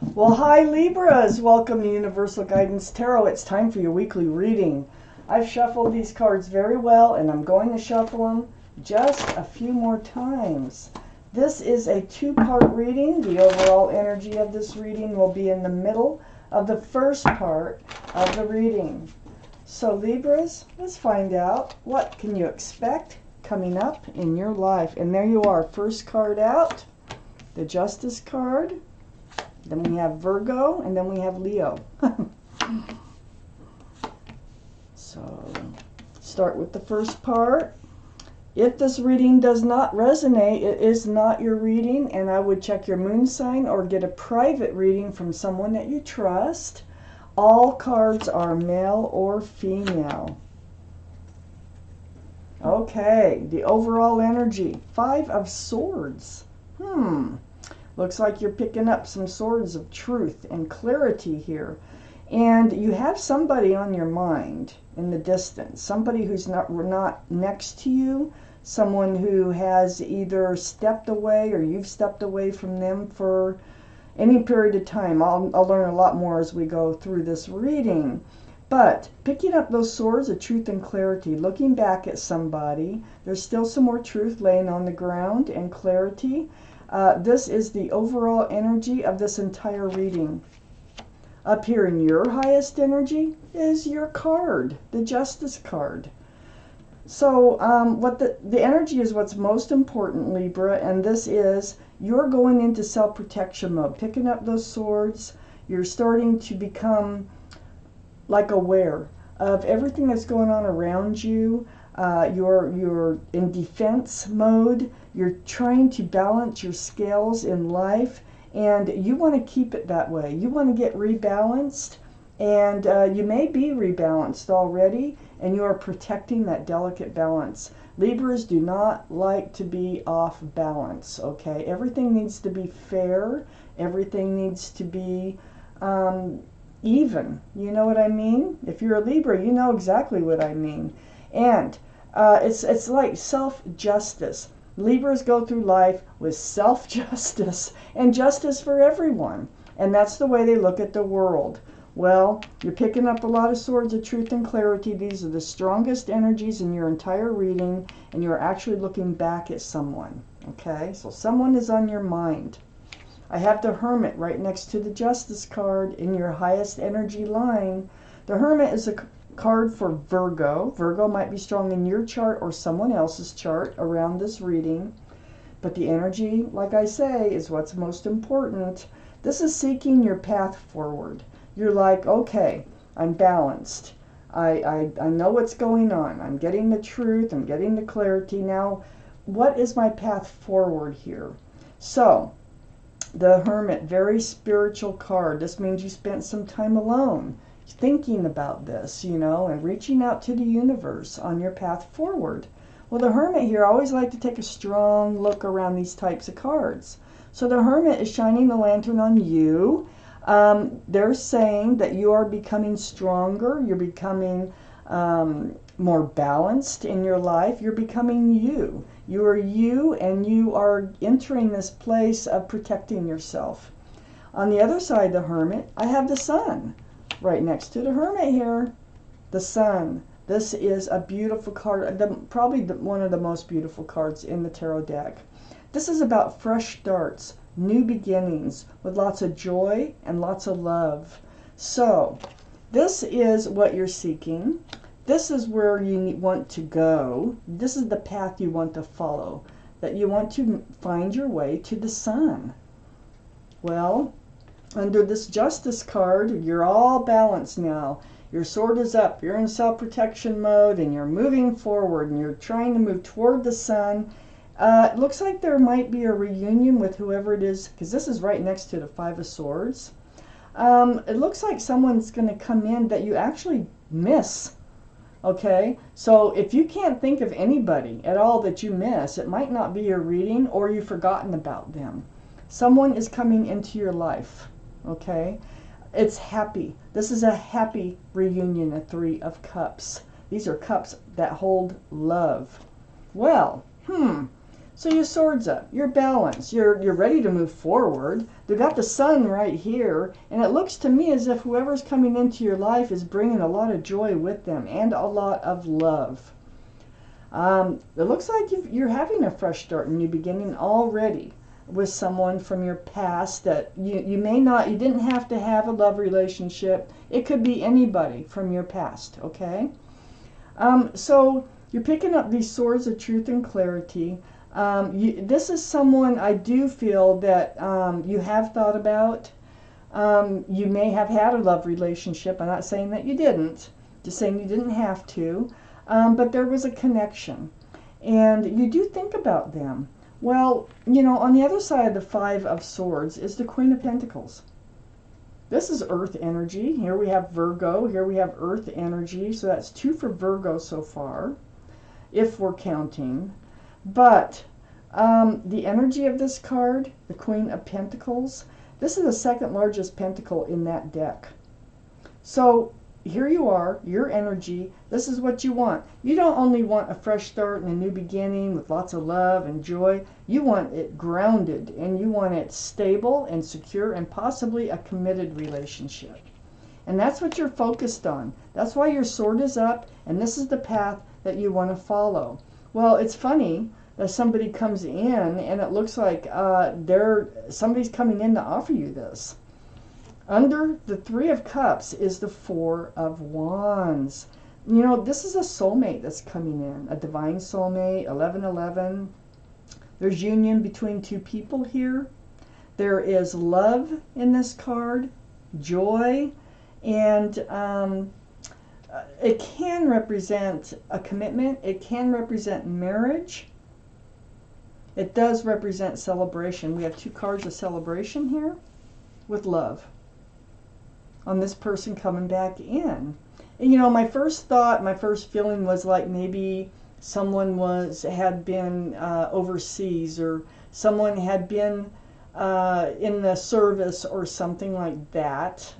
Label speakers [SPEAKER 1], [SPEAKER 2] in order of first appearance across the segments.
[SPEAKER 1] Well, hi Libras! Welcome to Universal Guidance Tarot. It's time for your weekly reading. I've shuffled these cards very well, and I'm going to shuffle them just a few more times. This is a two-part reading. The overall energy of this reading will be in the middle of the first part of the reading. So Libras, let's find out what can you expect coming up in your life. And there you are, first card out, the Justice card. Then we have Virgo, and then we have Leo. So, start with the first part. If this reading does not resonate, it is not your reading, and I would check your moon sign or get a private reading from someone that you trust. All cards are male or female. Okay, the overall energy. 5 of Swords. Looks like you're picking up some swords of truth and clarity here. And you have somebody on your mind in the distance. Somebody who's not next to you. Someone who has either stepped away or you've stepped away from them for any period of time. I'll learn a lot more as we go through this reading. But picking up those swords of truth and clarity, looking back at somebody, there's still some more truth laying on the ground and clarity. This is the overall energy of this entire reading. Up here in your highest energy is your card, the Justice card. So what the energy is what's most important, Libra, and this is you're going into self-protection mode, picking up those swords. You're starting to become like aware of everything that's going on around you. You're in defense mode. You're trying to balance your scales in life, and you want to keep it that way. You want to get rebalanced, and you may be rebalanced already, and you are protecting that delicate balance. Libras do not like to be off balance, okay? Everything needs to be fair. Everything needs to be even. You know what I mean? If you're a Libra, you know exactly what I mean. And it's like self-justice. Libras go through life with self-justice and justice for everyone. And that's the way they look at the world. Well, you're picking up a lot of swords of truth and clarity. These are the strongest energies in your entire reading, and you're actually looking back at someone. Okay, so someone is on your mind. I have the Hermit right next to the Justice card in your highest energy line. The Hermit is a card for Virgo. Virgo might be strong in your chart or someone else's chart around this reading. But the energy, like I say, is what's most important. This is seeking your path forward. You're like, okay, I'm balanced. I know what's going on. I'm getting the truth. I'm getting the clarity. Now, what is my path forward here? So, the Hermit, very spiritual card. This means you spent some time alone thinking about this, you know, and reaching out to the universe on your path forward. Well, the Hermit here, I always like to take a strong look around these types of cards. So the Hermit is shining the lantern on you. They're saying that you are becoming stronger. You're becoming more balanced in your life. You're becoming you. You are you, and you are entering this place of protecting yourself. On the other side of the Hermit, I have the Sun. Right next to the Hermit here, the Sun. This is a beautiful card, probably one of the most beautiful cards in the tarot deck. This is about fresh starts, new beginnings, with lots of joy and lots of love. So, this is what you're seeking. This is where you want to go. This is the path you want to follow, that you want to find your way to the Sun. Well, under this Justice card, you're all balanced now. Your sword is up. You're in self-protection mode, and you're moving forward, and you're trying to move toward the Sun. It looks like there might be a reunion with whoever it is, because this is right next to the 5 of Swords. It looks like someone's going to come in that you actually miss. Okay, so if you can't think of anybody at all that you miss, it might not be your reading, or you've forgotten about them. Someone is coming into your life. Okay, it's happy. This is a happy reunion, a 3 of Cups. These are cups that hold love. Well, So your sword's up, you're balanced, you're ready to move forward. They've got the sun right here, and it looks to me as if whoever's coming into your life is bringing a lot of joy with them and a lot of love. It looks like you're having a fresh start, a new beginning already with someone from your past that you didn't have to have a love relationship. It could be anybody from your past, okay? So you're picking up these swords of truth and clarity. This is someone I do feel that you have thought about. You may have had a love relationship. I'm not saying that you didn't, just saying you didn't have to. But there was a connection. And you do think about them. Well, you know, on the other side of the Five of Swords is the Queen of Pentacles. This is earth energy. Here we have Virgo. Here we have earth energy. So that's 2 for Virgo so far, if we're counting. But the energy of this card, the Queen of Pentacles, this is the second largest pentacle in that deck. So here you are, your energy, this is what you want. You don't only want a fresh start and a new beginning with lots of love and joy. You want it grounded, and you want it stable and secure and possibly a committed relationship. And that's what you're focused on. That's why your sword is up, and this is the path that you want to follow. Well, it's funny that somebody comes in and it looks like somebody's coming in to offer you this. Under the 3 of Cups is the 4 of Wands. You know, this is a soulmate that's coming in, a divine soulmate, 1111. There's union between 2 people here. There is love in this card, joy, and it can represent a commitment. It can represent marriage. It does represent celebration. We have 2 cards of celebration here with love on this person coming back in. And you know, my first thought, my first feeling was like maybe someone had been overseas, or someone had been in the service or something like that.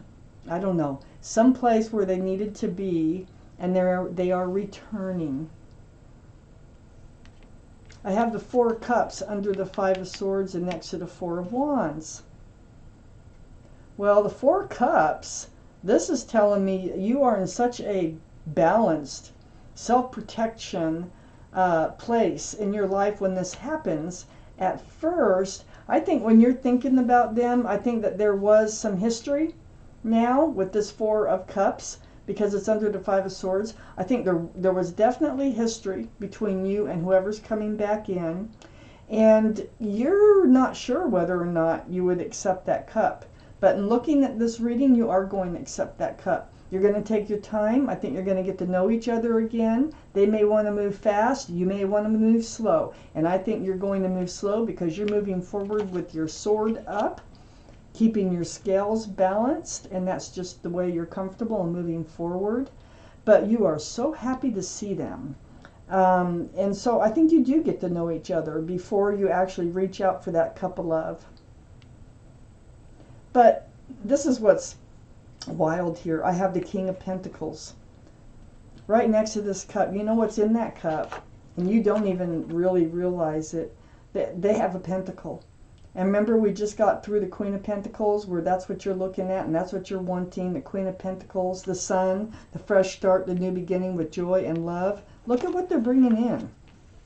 [SPEAKER 1] I don't know. Some place where they needed to be, and they are returning. I have the 4 of Cups under the 5 of Swords and next to the 4 of Wands. Well, the 4 Cups, this is telling me you are in such a balanced self-protection place in your life when this happens. At first, I think when you're thinking about them, I think that there was some history now with this 4 of Cups, because it's under the 5 of Swords. I think there was definitely history between you and whoever's coming back in, and you're not sure whether or not you would accept that cup. But in looking at this reading, you are going to accept that cup. You're going to take your time. I think you're going to get to know each other again. They may want to move fast. You may want to move slow. And I think you're going to move slow because you're moving forward with your sword up, keeping your scales balanced, and that's just the way you're comfortable and moving forward. But you are so happy to see them. And so I think you do get to know each other before you actually reach out for that cup of love. But this is what's wild here. I have the King of Pentacles right next to this cup. You know what's in that cup, and you don't even really realize it. They have a pentacle. And remember, we just got through the Queen of Pentacles, where that's what you're looking at and that's what you're wanting. The Queen of Pentacles, the sun, the fresh start, the new beginning with joy and love. Look at what they're bringing in.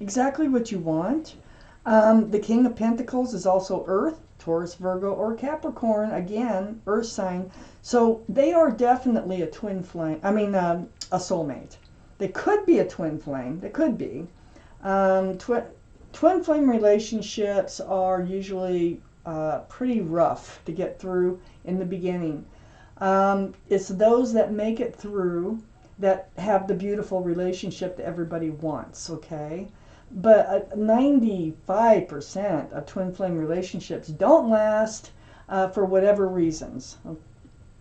[SPEAKER 1] Exactly what you want. The King of Pentacles is also Earth, Taurus, Virgo, or Capricorn. Again, Earth sign. So they are definitely a twin flame. I mean, a soulmate. They could be a twin flame. They could be. Twin flame relationships are usually pretty rough to get through in the beginning. It's those that make it through that have the beautiful relationship that everybody wants, okay? But 95% of twin flame relationships don't last for whatever reasons.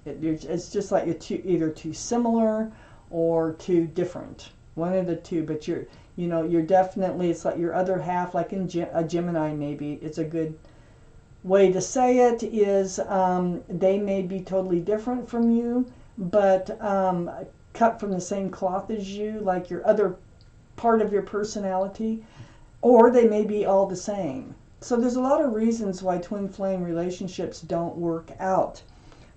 [SPEAKER 1] It's just like you're either too similar or too different. One of the two, but you're definitely, it's like your other half, like in a Gemini maybe. It's a good way to say it is they may be totally different from you, but cut from the same cloth as you, like your other part of your personality. or they may be all the same. So there's a lot of reasons why twin flame relationships don't work out.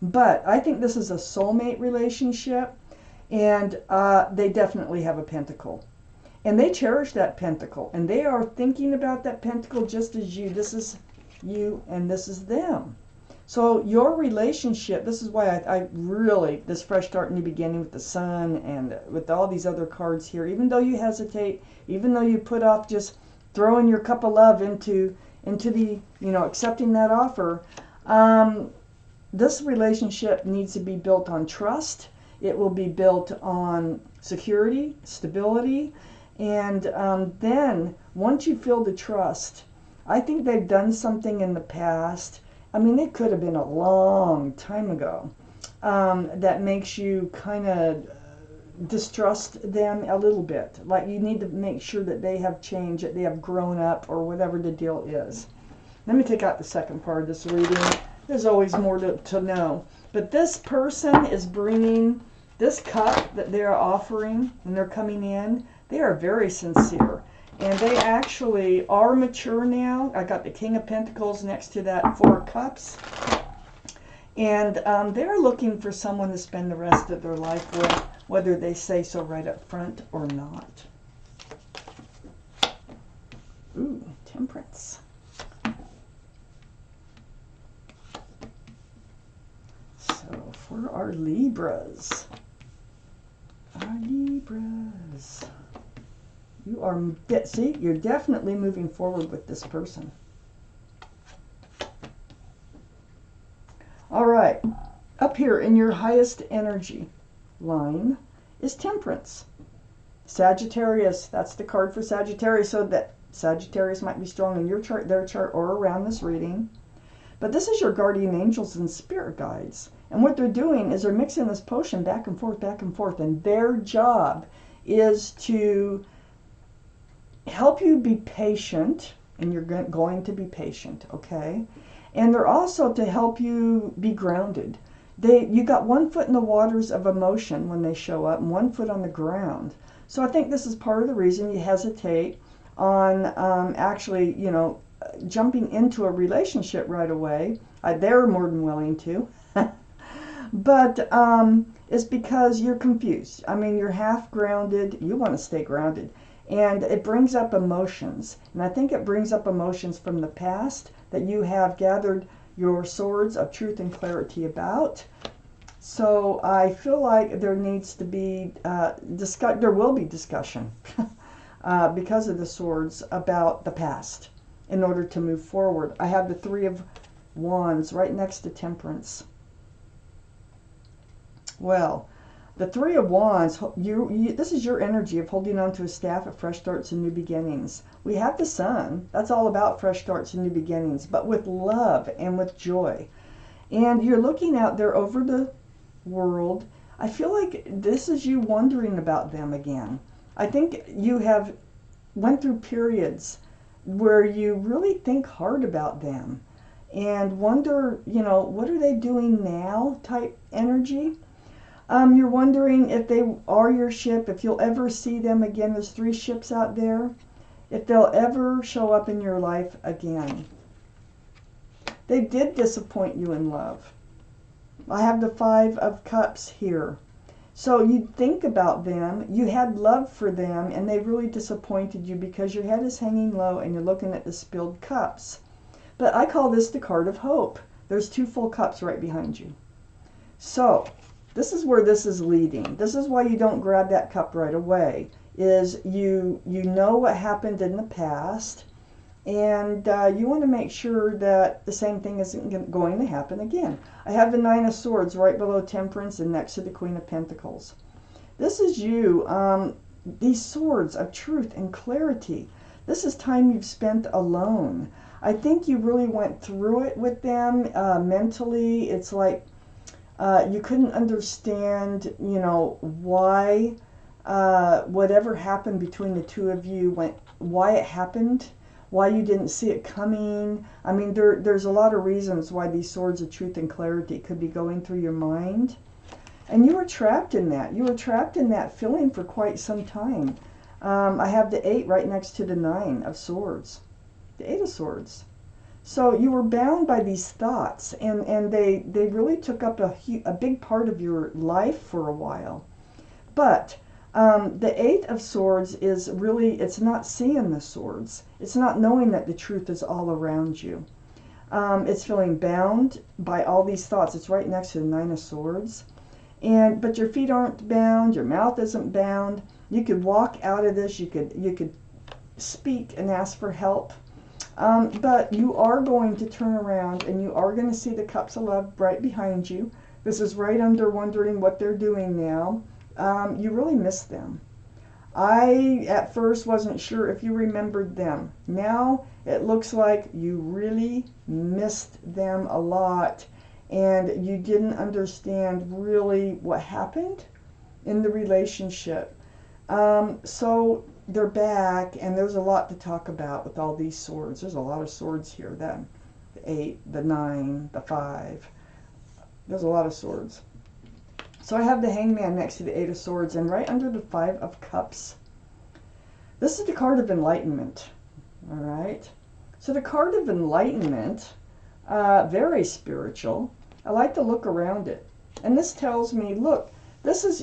[SPEAKER 1] But I think this is a soulmate relationship, and they definitely have a pentacle. And they cherish that pentacle, and they are thinking about that pentacle just as you. This is you, and this is them. So your relationship, this is why I really, this fresh start, new beginning with the sun and with all these other cards here, even though you hesitate, even though you put off just throwing your cup of love into the, accepting that offer, this relationship needs to be built on trust. It will be built on security, stability, and then once you feel the trust, I think they've done something in the past. I mean, it could have been a long time ago, that makes you kind of distrust them a little bit. Like, you need to make sure that they have changed, that they have grown up, or whatever the deal is. Let me take out the second part of this reading. There's always more to know. But this person is bringing this cup that they're offering when they're coming in. They are very sincere. And they actually are mature now. I got the King of Pentacles next to that Four of Cups. And they're looking for someone to spend the rest of their life with, whether they say so right up front or not. Ooh, Temperance. So for our Libras. You are, see, you're definitely moving forward with this person. All right, up here in your highest energy line is Temperance. Sagittarius, that's the card for Sagittarius, so that Sagittarius might be strong in your chart, their chart, or around this reading. But this is your guardian angels and spirit guides. And what they're doing is they're mixing this potion back and forth, and their job is to help you be patient, and you're going to be patient, okay? And they're also to help you be grounded. You got 1 foot in the waters of emotion when they show up, and 1 foot on the ground. So I think this is part of the reason you hesitate on actually, jumping into a relationship right away. They're more than willing to. But it's because you're confused. I mean, you're half grounded. You want to stay grounded. And it brings up emotions. And I think it brings up emotions from the past that you have gathered your swords of truth and clarity about. So I feel like there needs to be, there will be discussion because of the swords about the past in order to move forward. I have the Three of Wands right next to Temperance. Well, the Three of Wands, this is your energy of holding on to a staff of fresh starts and new beginnings. We have the Sun. That's all about fresh starts and new beginnings, but with love and with joy. And you're looking out there over the world. I feel like this is you wondering about them again. I think you have went through periods where you really think hard about them and wonder, what are they doing now type energy. You're wondering if they are your ship, if you'll ever see them again. There's 3 ships out there. If they'll ever show up in your life again. They did disappoint you in love. I have the Five of Cups here. So you think about them, you had love for them, and they really disappointed you because your head is hanging low and you're looking at the spilled cups. But I call this the card of hope. There's 2 full cups right behind you. So this is where this is leading. This is why you don't grab that cup right away, is you know what happened in the past, and you want to make sure that the same thing isn't going to happen again. I have the Nine of Swords right below Temperance and next to the Queen of Pentacles. This is you, these swords of truth and clarity. This is time you've spent alone. I think you really went through it with them mentally. It's like you couldn't understand, why whatever happened between the 2 of you why it happened, why you didn't see it coming. I mean, there's a lot of reasons why these swords of truth and clarity could be going through your mind. And you were trapped in that. You were trapped in that feeling for quite some time. I have the 8 right next to the 9 of Swords. The 8 of Swords. So you were bound by these thoughts, and they really took up a big part of your life for a while. But the 8 of Swords is really, it's not seeing the swords. It's not knowing that the truth is all around you. It's feeling bound by all these thoughts. It's right next to the 9 of Swords. But your feet aren't bound, your mouth isn't bound. You could walk out of this, you could speak and ask for help. But you are going to turn around and you are going to see the cups of love right behind you. This is right under wondering what they're doing now. You really miss them. I, at first, wasn't sure if you remembered them. Now, it looks like you really missed them a lot. And you didn't understand really what happened in the relationship. So they're back, and there's a lot to talk about with all these swords. There's a lot of swords here. The 8, the 9, the 5. There's a lot of swords. So I have the Hangman next to the 8 of Swords, and right under the 5 of Cups. This is the card of Enlightenment. All right. So the card of Enlightenment, very spiritual. I like to look around it. And this tells me, look, this is,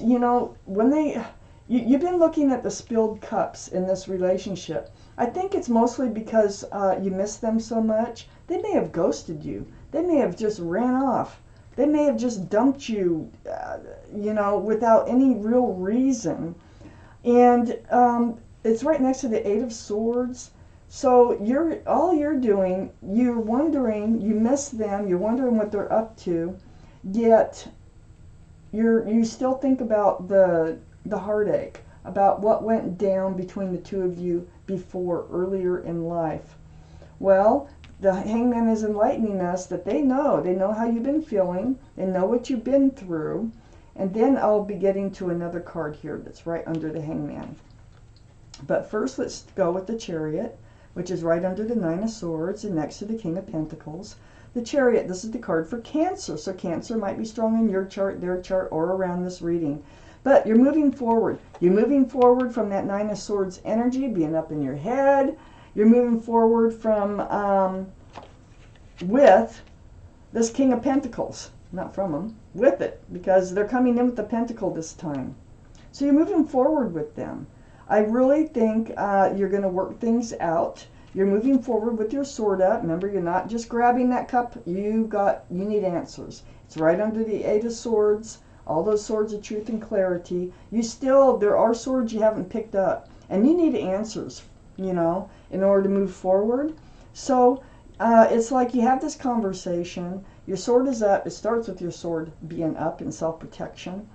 [SPEAKER 1] when you've been looking at the spilled cups in this relationship. I think it's mostly because you miss them so much. They may have ghosted you. They may have just ran off. They may have just dumped you, without any real reason. And it's right next to the 8 of Swords. So all you're doing, you're wondering, you miss them, you're wondering what they're up to, yet you still think about the heartache, about what went down between the two of you before, earlier in life. Well, the Hangman is enlightening us that they know how you've been feeling, they know what you've been through, and then I'll be getting to another card here that's right under the Hangman. But first, let's go with the Chariot, which is right under the 9 of Swords and next to the King of Pentacles. The Chariot, this is the card for Cancer, so Cancer might be strong in your chart, their chart, or around this reading. But you're moving forward. You're moving forward from that 9 of Swords energy being up in your head. You're moving forward from with this King of Pentacles. Not from them, with it, because they're coming in with the Pentacle this time. So you're moving forward with them. I really think you're going to work things out. You're moving forward with your sword up. Remember, you're not just grabbing that cup. You need answers. It's right under the 8 of Swords. All those swords of truth and clarity. There are swords you haven't picked up. And you need answers, in order to move forward. So it's like you have this conversation. Your sword is up. It starts with your sword being up in self-protection.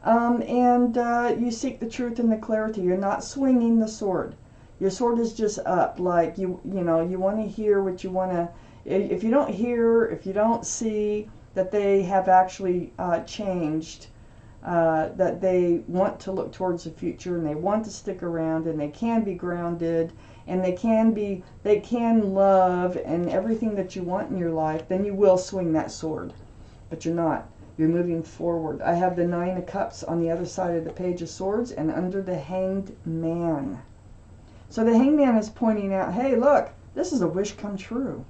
[SPEAKER 1] And you seek the truth and the clarity. You're not swinging the sword. Your sword is just up. Like, you want to hear what you want to. If you don't hear, if you don't see that they have actually changed, that they want to look towards the future and they want to stick around and they can be grounded and they can love and everything that you want in your life, then you will swing that sword. But you're not. You're moving forward. I have the 9 of Cups on the other side of the Page of Swords and under the Hanged Man. So the Hangman is pointing out, hey, look, this is a wish come true.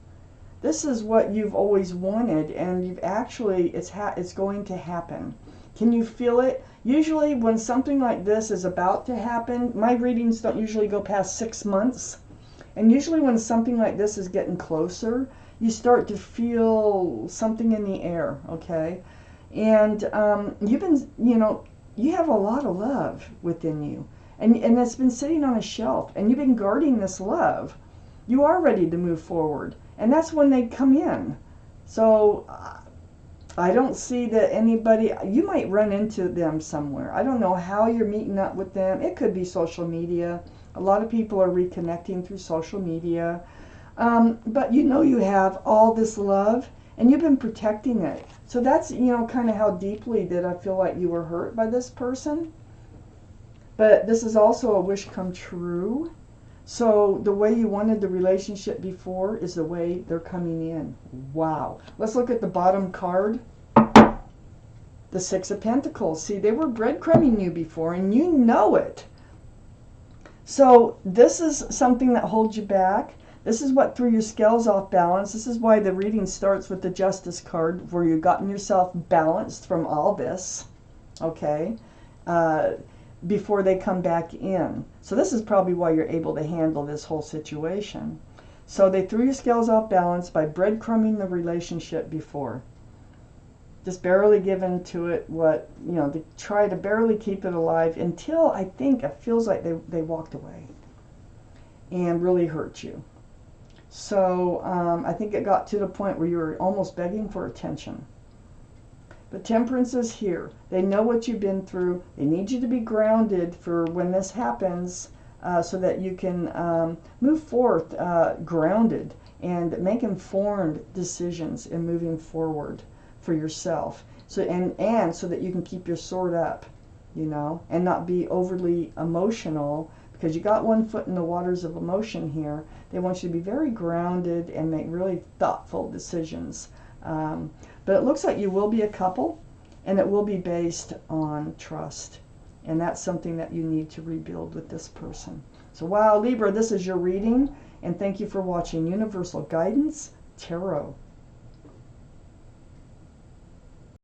[SPEAKER 1] This is what you've always wanted, and you've actually, it's going to happen. Can you feel it? Usually when something like this is about to happen, my readings don't usually go past 6 months. And usually when something like this is getting closer, you start to feel something in the air, okay? And you've been, you have a lot of love within you. And it's been sitting on a shelf, and you've been guarding this love. You are ready to move forward. And that's when they come in. So I don't see that anybody, you might run into them somewhere. I don't know how you're meeting up with them. It could be social media. A lot of people are reconnecting through social media. But you have all this love, and you've been protecting it. So that's, kind of how deeply that I feel like you were hurt by this person. But this is also a wish come true. So the way you wanted the relationship before is the way they're coming in. Wow. Let's look at the bottom card. The 6 of Pentacles. See, they were breadcrumbing you before, and you know it. So this is something that holds you back. This is what threw your scales off balance. This is why the reading starts with the Justice card, where you've gotten yourself balanced from all this, okay, before they come back in. So this is probably why you're able to handle this whole situation. So they threw your scales off balance by breadcrumbing the relationship before. Just barely giving to it what, you know, they try to barely keep it alive until I think it feels like they walked away and really hurt you. So I think it got to the point where you were almost begging for attention. But Temperance is here. They know what you've been through. They need you to be grounded for when this happens, so that you can move forth grounded and make informed decisions in moving forward for yourself. So and so that you can keep your sword up, you know, and not be overly emotional, because you got one foot in the waters of emotion here. They want you to be very grounded and make really thoughtful decisions. But it looks like you will be a couple, and it will be based on trust. And that's something that you need to rebuild with this person. So wow, Libra, this is your reading, and thank you for watching Universal Guidance Tarot.